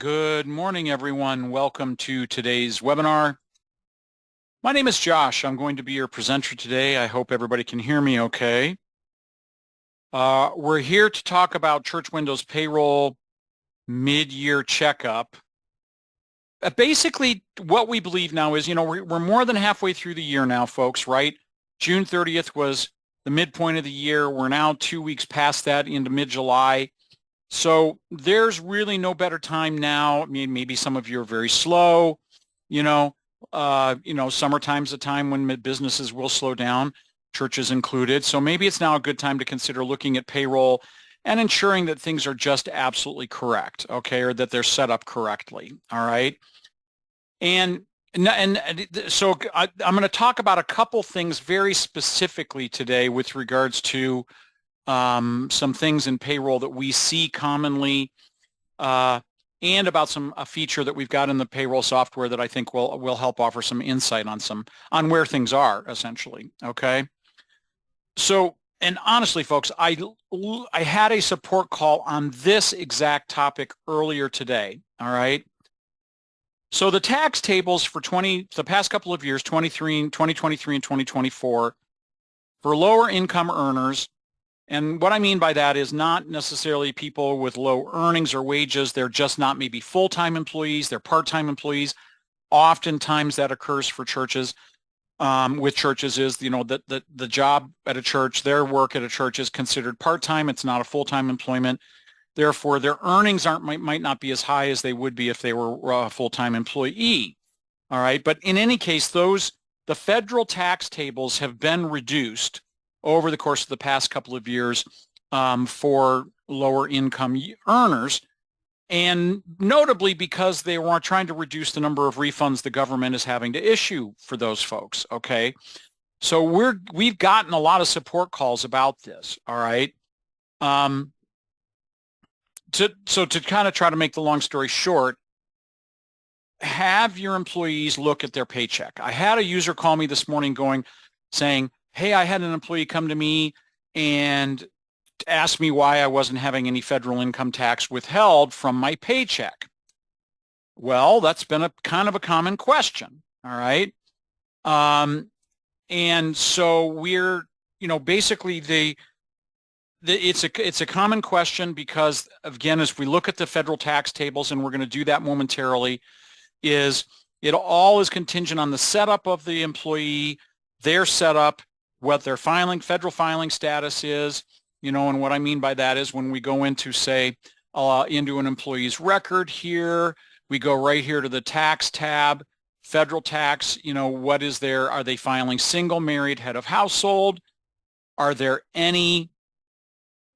Good morning, everyone. Welcome to today's webinar. My name is Josh. I'm going to be your presenter today. I hope everybody can hear me okay. We're here to talk about Church Windows Payroll mid-year checkup. Basically, what we believe now is, we're more than halfway through the year now, folks, right? June 30th was the midpoint of the year. We're now 2 weeks past that into mid-July. So there's really no better time now. I mean, maybe some of you are very slow, summertime's a time when businesses will slow down, churches included. So maybe it's now a good time to consider looking at payroll and ensuring that things are just absolutely correct, okay, or that they're set up correctly, all right? And so I'm going to talk about a couple things very specifically today with regards to some things in payroll that we see commonly, and about a feature that we've got in the payroll software that I think will help offer some insight on where things are essentially. Okay. So, and honestly, folks, I had a support call on this exact topic earlier today. All right. So the tax tables for the past couple of years, 2023 and 2024, for lower income earners. And what I mean by that is not necessarily people with low earnings or wages. They're just not maybe full-time employees. They're part-time employees. Oftentimes that occurs for churches. With churches is, that the job at a church, their work at a church is considered part-time. It's not a full-time employment. Therefore, their earnings might not be as high as they would be if they were a full-time employee. All right. But in any case, the federal tax tables have been reduced over the course of the past couple of years for lower income earners, and notably because they were trying to reduce the number of refunds the government is having to issue for those folks, okay? So we've gotten a lot of support calls about this, all right? So to kind of try to make the long story short, have your employees look at their paycheck. I had a user call me this morning saying, hey, I had an employee come to me and ask me why I wasn't having any federal income tax withheld from my paycheck. Well, that's been a kind of a common question, all right? And so we're, basically it's a common question because, again, as we look at the federal tax tables, and we're going to do that momentarily, it all is contingent on the setup of the employee, their setup, what their federal filing status is, and what I mean by that is when we go into, say, into an employee's record here, we go right here to the tax tab, federal tax, what is there? Are they filing single, married, head of household? Are there any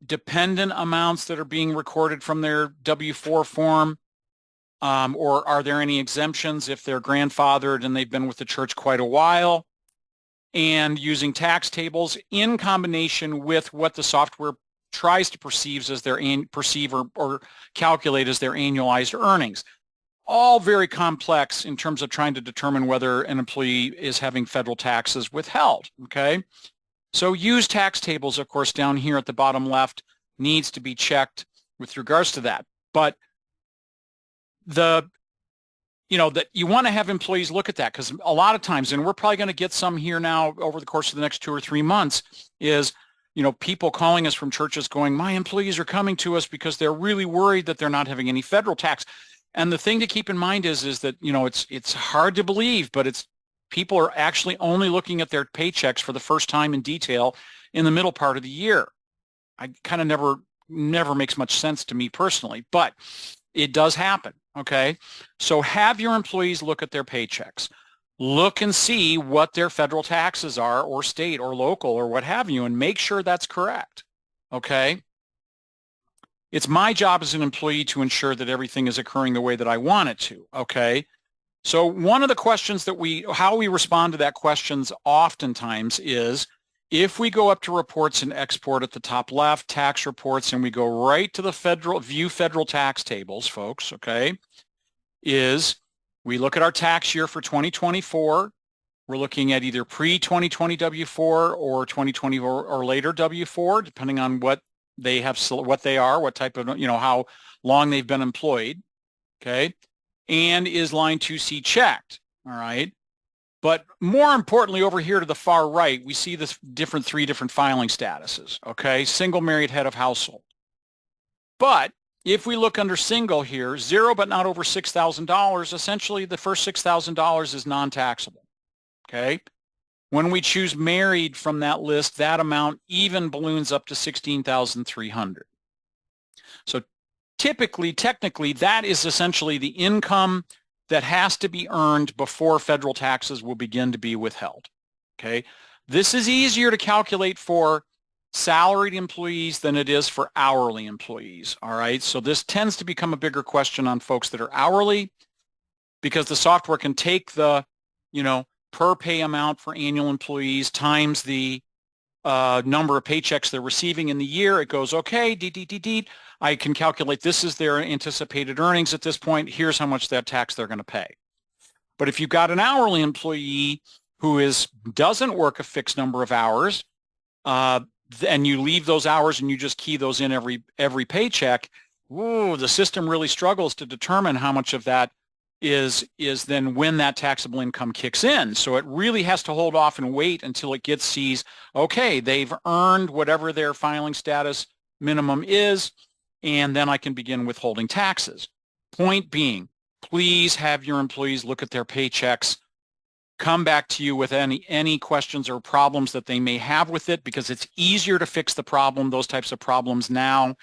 dependent amounts that are being recorded from their W-4 form? Or are there any exemptions if they're grandfathered and they've been with the church quite a while? And using tax tables in combination with what the software tries to perceive as or calculate as their annualized earnings. All very complex in terms of trying to determine whether an employee is having federal taxes withheld, okay? So use tax tables, of course, down here at the bottom left needs to be checked with regards to that. But that you want to have employees look at that, because a lot of times, and we're probably going to get some here now over the course of the next 2 or 3 months, is, people calling us from churches going, my employees are coming to us because they're really worried that they're not having any federal tax. And the thing to keep in mind is that, it's hard to believe, but people are actually only looking at their paychecks for the first time in detail in the middle part of the year. I kind of never makes much sense to me personally, but it does happen. Okay, so have your employees look at their paychecks. Look and see what their federal taxes are, or state or local or what have you, and make sure that's correct. Okay, it's my job as an employee to ensure that everything is occurring the way that I want it to. Okay, so one of the questions how we respond to that questions oftentimes is, if we go up to reports and export at the top left, tax reports, and we go right to the view federal tax tables, folks, okay, we look at our tax year for 2024. We're looking at either pre-2020 W-4 or 2020 or later W-4, depending on what they have, what they are, what type of, how long they've been employed. okay? And is line 2C checked, all right? But more importantly, over here to the far right, we see this three different filing statuses, okay? Single, married, head of household. But if we look under single here, zero but not over $6,000, essentially the first $6,000 is non-taxable, okay? When we choose married from that list, that amount even balloons up to $16,300. So technically, that is essentially the income that has to be earned before federal taxes will begin to be withheld, okay? This is easier to calculate for salaried employees than it is for hourly employees, all right? So this tends to become a bigger question on folks that are hourly because the software can take the, per pay amount for annual employees times the number of paychecks they're receiving in the year. It goes, okay, I can calculate this is their anticipated earnings at this point. Here's how much that tax they're going to pay. But if you've got an hourly employee who doesn't work a fixed number of hours, and you leave those hours and you just key those in every paycheck, the system really struggles to determine how much of that is then when that taxable income kicks in. So it really has to hold off and wait until it sees, okay, they've earned whatever their filing status minimum is, and then I can begin withholding taxes. Point being, please have your employees look at their paychecks, come back to you with any questions or problems that they may have with it, because it's easier to fix those types of problems now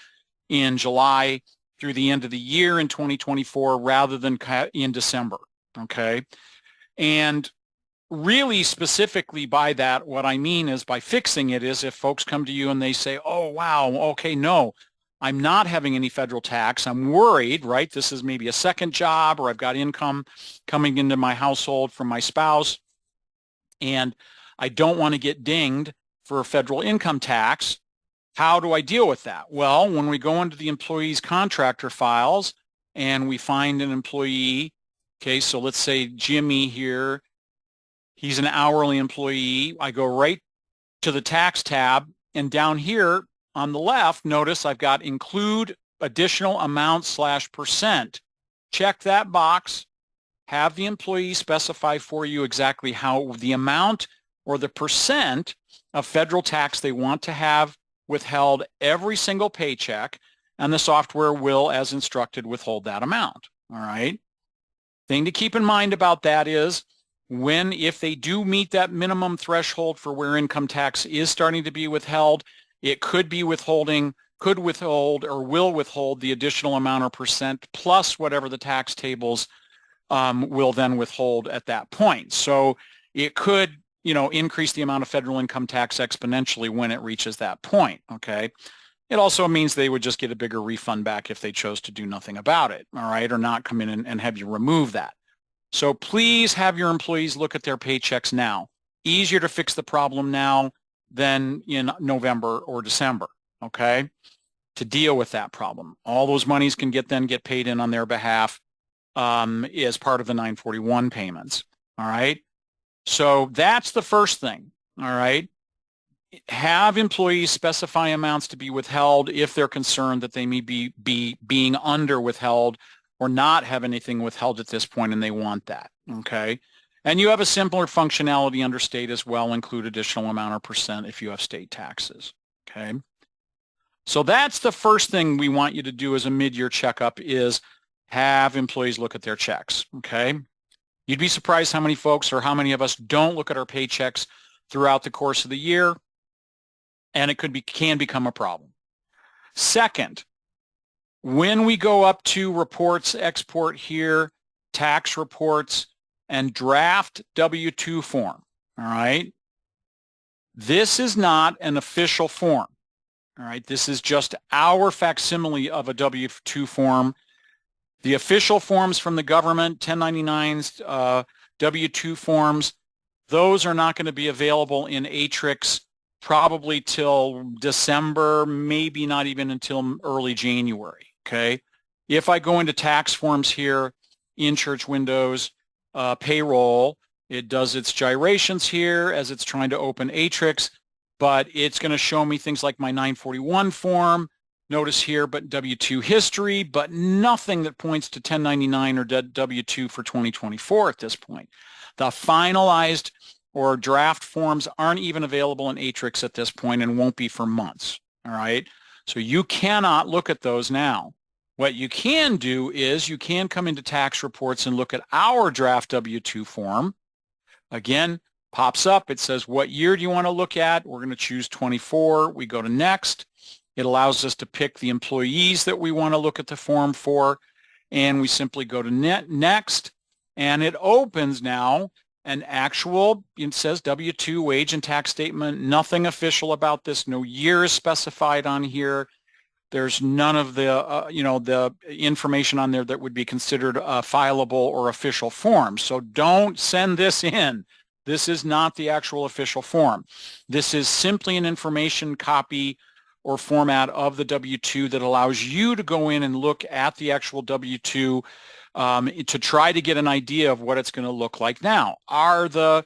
in July through the end of the year in 2024 rather than in December, okay? And really specifically by that, what I mean is by fixing it is if folks come to you and they say, oh, wow, okay, no, I'm not having any federal tax. I'm worried, right? This is maybe a second job, or I've got income coming into my household from my spouse, and I don't want to get dinged for federal income tax. How do I deal with that? Well, when we go into the employee's contractor files and we find an employee, okay, so let's say Jimmy here, he's an hourly employee. I go right to the tax tab, and down here on the left, notice I've got include additional amount / percent. Check that box. Have the employee specify for you exactly how the amount or the percent of federal tax they want to have withheld every single paycheck, and the software will, as instructed, withhold that amount, all right? Thing to keep in mind about that is if they do meet that minimum threshold for where income tax is starting to be withheld, it could withhold or will withhold the additional amount or percent plus whatever the tax tables will then withhold at that point. So it could increase the amount of federal income tax exponentially when it reaches that point, okay? It also means they would just get a bigger refund back if they chose to do nothing about it, all right, or not come in and have you remove that. So please have your employees look at their paychecks now. Easier to fix the problem now than in November or December, okay, to deal with that problem. All those monies can get paid in on their behalf as part of the 941 payments, all right? So that's the first thing, all right? Have employees specify amounts to be withheld if they're concerned that they may be being under withheld or not have anything withheld at this point and they want that, okay? And you have a simpler functionality under state as well, include additional amount or percent if you have state taxes, okay? So that's the first thing we want you to do as a mid-year checkup is have employees look at their checks, okay? You'd be surprised how many folks or how many of us don't look at our paychecks throughout the course of the year, and it can become a problem. Second, when we go up to reports, export here, tax reports, and draft W-2 form, all right? This is not an official form, all right? This is just our facsimile of a W-2 form. The official forms from the government, 1099s, W-2 forms, those are not going to be available in Atrix probably till December, maybe not even until early January, okay? If I go into tax forms here in Church Windows, Payroll, it does its gyrations here as it's trying to open Atrix, but it's going to show me things like my 941 form, notice here, but W-2 history, but nothing that points to 1099 or W-2 for 2024 at this point. The finalized or draft forms aren't even available in Atrix at this point and won't be for months, all right? So you cannot look at those now. What you can do is you can come into tax reports and look at our draft W-2 form. Again, pops up, it says, what year do you want to look at? We're going to choose 24. We go to next. It allows us to pick the employees that we want to look at the form for, and we simply go to next, and it opens now an actual, it says W-2 wage and tax statement, nothing official about this, no year is specified on here. There's none of the, the information on there that would be considered a fileable or official form. So don't send this in. This is not the actual official form. This is simply an information copy or format of the W-2 that allows you to go in and look at the actual W-2 to try to get an idea of what it's going to look like now. Are the,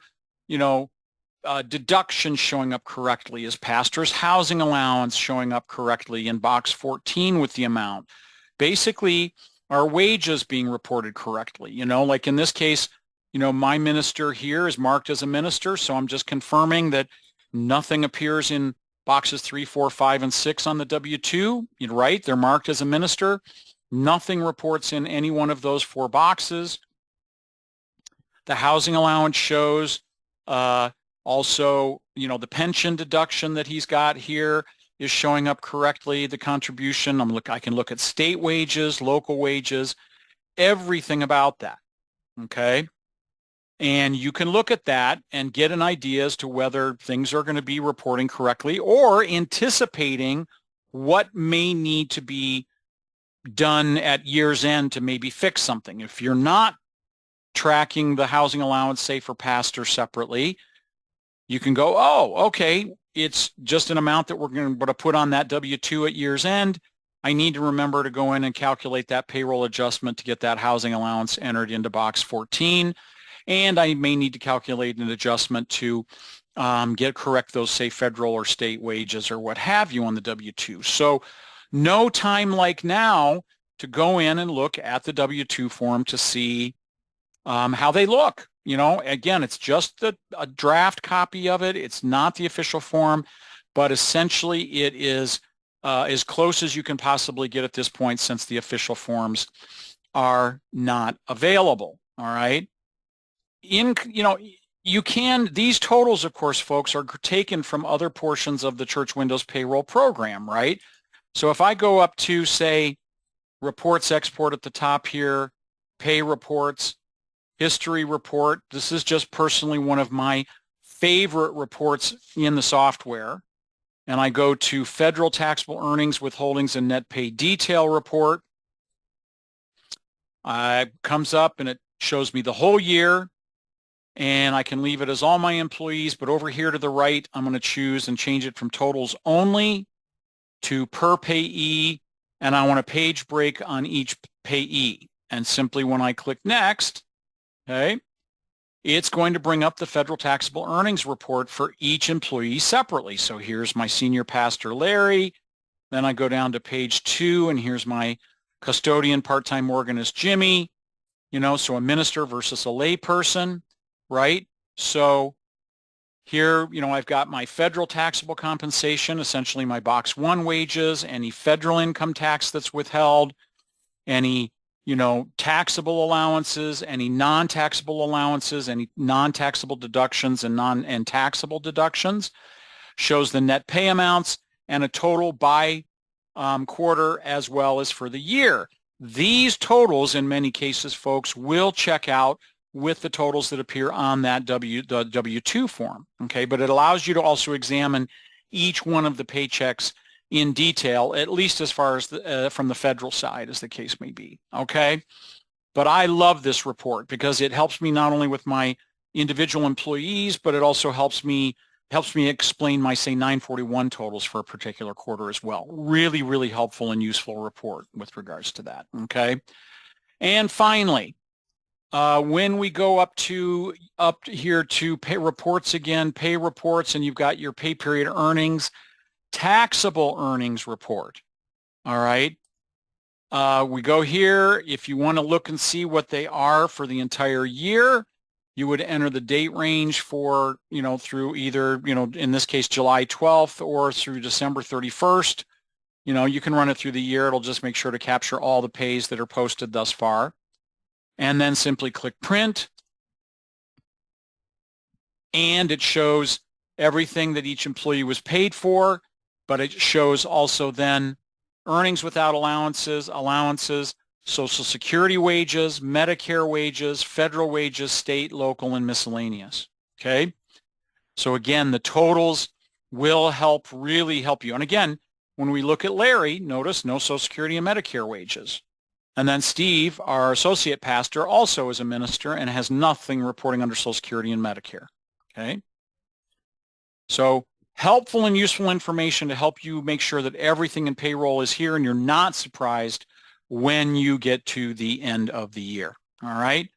deductions showing up correctly? Is pastor's housing allowance showing up correctly in box 14 with the amount? Basically, are wages being reported correctly? Like in this case, my minister here is marked as a minister, so I'm just confirming that nothing appears in boxes 3, 4, 5, and 6 on the W-2, right? They're marked as a minister. Nothing reports in any one of those 4 boxes. The housing allowance shows also, the pension deduction that he's got here is showing up correctly. The contribution, I can look at state wages, local wages, everything about that, okay? And you can look at that and get an idea as to whether things are going to be reporting correctly or anticipating what may need to be done at year's end to maybe fix something. If you're not tracking the housing allowance, say for pastor separately, you can go, oh, okay, it's just an amount that we're going to put on that W-2 at year's end. I need to remember to go in and calculate that payroll adjustment to get that housing allowance entered into box 14. And I may need to calculate an adjustment to correct those, say, federal or state wages or what have you on the W-2. So no time like now to go in and look at the W-2 form to see how they look. Again, it's just a draft copy of it. It's not the official form, but essentially it is as close as you can possibly get at this point since the official forms are not available, all right? These totals, of course, folks, are taken from other portions of the Church Windows payroll program, right? So if I go up to, say, reports export at the top here, pay reports, history report, this is just personally one of my favorite reports in the software. And I go to federal taxable earnings, withholdings, and net pay detail report. It comes up and it shows me the whole year. And I can leave it as all my employees, but over here to the right, I'm going to choose and change it from totals only to per payee, and I want a page break on each payee. And simply when I click next, okay, it's going to bring up the federal taxable earnings report for each employee separately. So here's my senior pastor, Larry. Then I go down to page 2, and here's my custodian part-time organist, Jimmy. So a minister versus a lay person. Right? So here, I've got my federal taxable compensation, essentially my box 1 wages, any federal income tax that's withheld, any, taxable allowances, any non-taxable allowances, any non-taxable deductions and taxable deductions, shows the net pay amounts and a total by quarter as well as for the year. These totals, in many cases, folks, will check out with the totals that appear on that W-2 form, okay? But it allows you to also examine each one of the paychecks in detail, at least as far as from the federal side, as the case may be, okay? But I love this report because it helps me not only with my individual employees, but it also helps me explain my, say, 941 totals for a particular quarter as well. Really, really helpful and useful report with regards to that, okay? And finally, when we go up here to pay reports again, pay reports, and you've got your pay period earnings, taxable earnings report. All right. We go here. If you want to look and see what they are for the entire year, you would enter the date range for, through either, in this case, July 12th or through December 31st. You can run it through the year. It'll just make sure to capture all the pays that are posted thus far. And then simply click print. And it shows everything that each employee was paid for, but it shows also then earnings without allowances, Social Security wages, Medicare wages, federal wages, state, local, and miscellaneous. Okay? So again, the totals will really help you. And again, when we look at Larry, notice no Social Security and Medicare wages. And then Steve, our associate pastor, also is a minister and has nothing reporting under Social Security and Medicare. Okay? So helpful and useful information to help you make sure that everything in payroll is here and you're not surprised when you get to the end of the year. All right?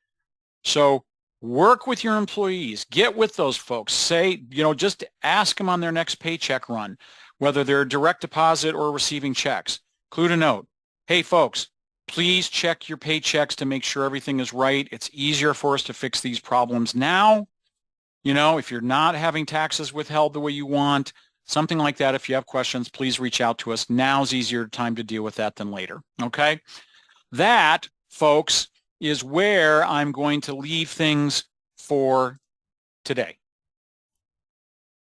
So work with your employees. Get with those folks. Say, just ask them on their next paycheck run, whether they're direct deposit or receiving checks. Include a note. Hey, folks, please check your paychecks to make sure everything is right. It's easier for us to fix these problems now. If you're not having taxes withheld the way you want, something like that, if you have questions, please reach out to us. Now's easier time to deal with that than later, okay? That, folks, is where I'm going to leave things for today.